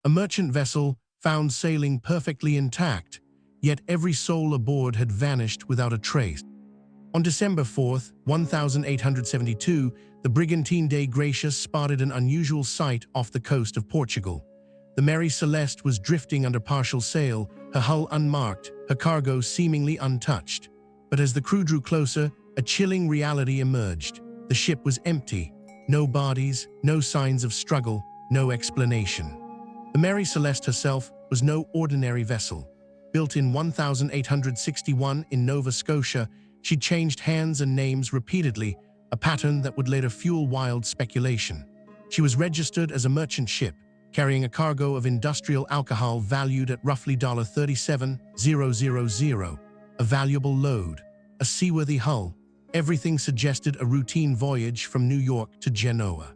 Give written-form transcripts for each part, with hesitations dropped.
A merchant vessel found sailing perfectly intact, yet every soul aboard had vanished without a trace. On December 4, 1872, the brigantine Dei Gracias spotted an unusual sight off the coast of Portugal. The Mary Celeste was drifting under partial sail, her hull unmarked, her cargo seemingly untouched. But as the crew drew closer, a chilling reality emerged. The ship was empty. No bodies, no signs of struggle, no explanation. The Mary Celeste herself was no ordinary vessel. Built in 1861 in Nova Scotia, she changed hands and names repeatedly, a pattern that would later fuel wild speculation. She was registered as a merchant ship, carrying a cargo of industrial alcohol valued at roughly $37,000, a valuable load, a seaworthy hull. Everything suggested a routine voyage from New York to Genoa.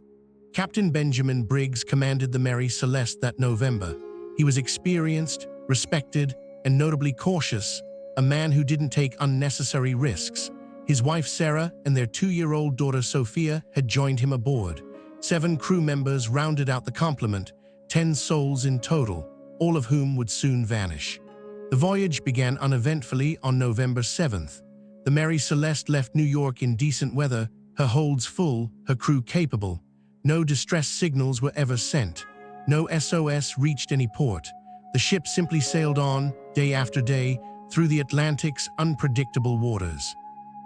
Captain Benjamin Briggs commanded the Mary Celeste that November. He was experienced, respected, and notably cautious, a man who didn't take unnecessary risks. His wife Sarah and their 2-year-old daughter Sophia had joined him aboard. 7 crew members rounded out the complement, 10 souls in total, all of whom would soon vanish. The voyage began uneventfully on November 7th. The Mary Celeste left New York in decent weather, her holds full, her crew capable. No distress signals were ever sent. No SOS reached any port. The ship simply sailed on, day after day, through the Atlantic's unpredictable waters.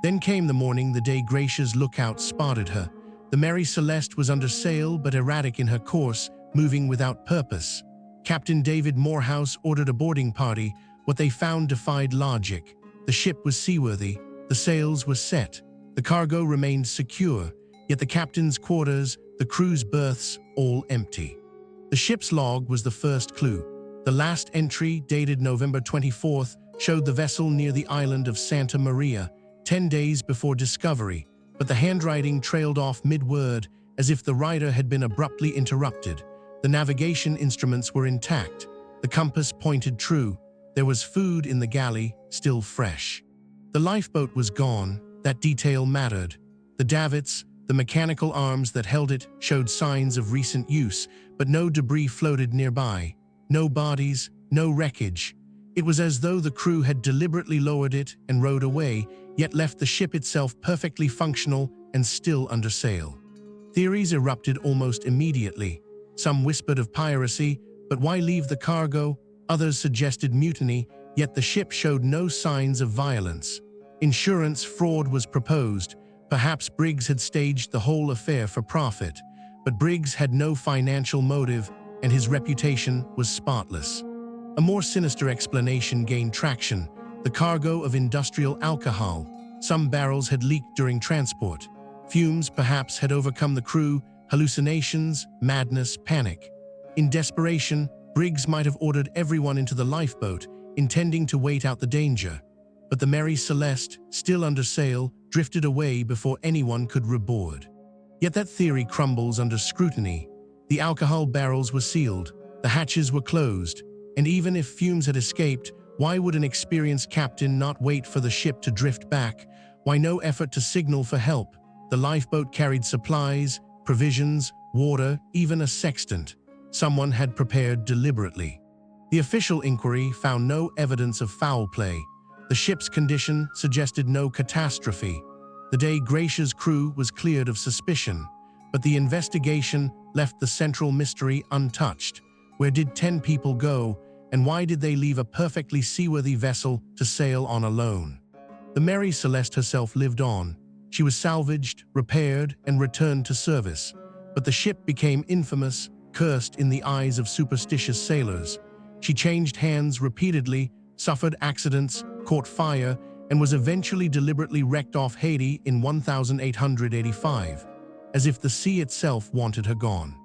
Then came the morning the Dei Gracias lookout spotted her. The Mary Celeste was under sail but erratic in her course, moving without purpose. Captain David Morehouse ordered a boarding party. What they found defied logic. The ship was seaworthy, the sails were set, the cargo remained secure, yet the captain's quarters, the crew's berths, all empty. The ship's log was the first clue. The last entry, dated November 24th, showed the vessel near the island of Santa Maria, 10 days before discovery, but the handwriting trailed off mid-word as if the writer had been abruptly interrupted. The navigation instruments were intact. The compass pointed true. There was food in the galley, still fresh. The lifeboat was gone. That detail mattered. The davits, the mechanical arms that held it, showed signs of recent use, but no debris floated nearby. No bodies, no wreckage. It was as though the crew had deliberately lowered it and rowed away, yet left the ship itself perfectly functional and still under sail. Theories erupted almost immediately. Some whispered of piracy, but why leave the cargo? Others suggested mutiny, yet the ship showed no signs of violence. Insurance fraud was proposed. Perhaps Briggs had staged the whole affair for profit. But Briggs had no financial motive, and his reputation was spotless. A more sinister explanation gained traction: the cargo of industrial alcohol. Some barrels had leaked during transport. Fumes perhaps had overcome the crew, hallucinations, madness, panic. In desperation, Briggs might have ordered everyone into the lifeboat, intending to wait out the danger. But the Mary Celeste, still under sail, drifted away before anyone could reboard. Yet that theory crumbles under scrutiny. The alcohol barrels were sealed, the hatches were closed, and even if fumes had escaped, why would an experienced captain not wait for the ship to drift back? Why no effort to signal for help? The lifeboat carried supplies, provisions, water, even a sextant. Someone had prepared deliberately. The official inquiry found no evidence of foul play. The ship's condition suggested no catastrophe. The Dei Gracias crew was cleared of suspicion, but the investigation left the central mystery untouched. Where did 10 people go, and why did they leave a perfectly seaworthy vessel to sail on alone? The Mary Celeste herself lived on. She was salvaged, repaired, and returned to service. But the ship became infamous, cursed in the eyes of superstitious sailors. She changed hands repeatedly, suffered accidents, caught fire, and was eventually deliberately wrecked off Haiti in 1885, as if the sea itself wanted her gone.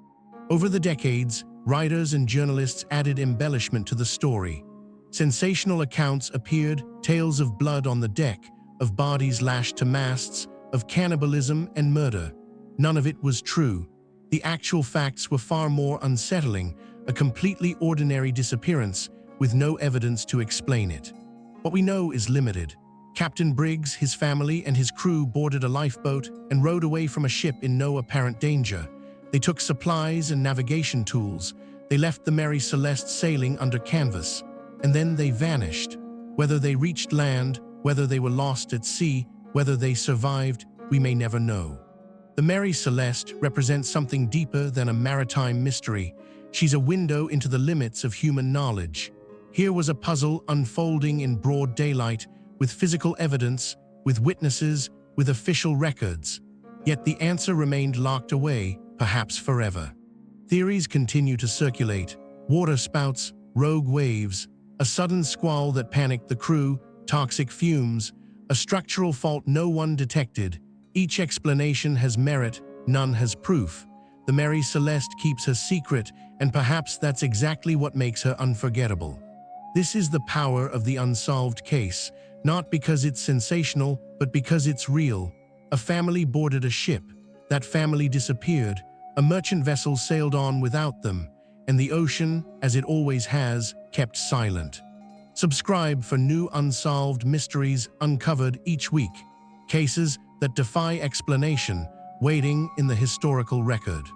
Over the decades, writers and journalists added embellishment to the story. Sensational accounts appeared, tales of blood on the deck, of bodies lashed to masts, of cannibalism and murder. None of it was true. The actual facts were far more unsettling: a completely ordinary disappearance with no evidence to explain it. What we know is limited. Captain Briggs, his family, and his crew boarded a lifeboat and rowed away from a ship in no apparent danger. They took supplies and navigation tools. They left the Mary Celeste sailing under canvas, and then they vanished. Whether they reached land, whether they were lost at sea, whether they survived, we may never know. The Mary Celeste represents something deeper than a maritime mystery. She's a window into the limits of human knowledge. Here was a puzzle unfolding in broad daylight, with physical evidence, with witnesses, with official records. Yet the answer remained locked away, perhaps forever. Theories continue to circulate: waterspouts, rogue waves, a sudden squall that panicked the crew, toxic fumes, a structural fault no one detected. Each explanation has merit, none has proof. The Mary Celeste keeps her secret, and perhaps that's exactly what makes her unforgettable. This is the power of the unsolved case, not because it's sensational, but because it's real. A family boarded a ship. That family disappeared. A merchant vessel sailed on without them, and the ocean, as it always has, kept silent. Subscribe for new unsolved mysteries uncovered each week. Cases that defy explanation, waiting in the historical record.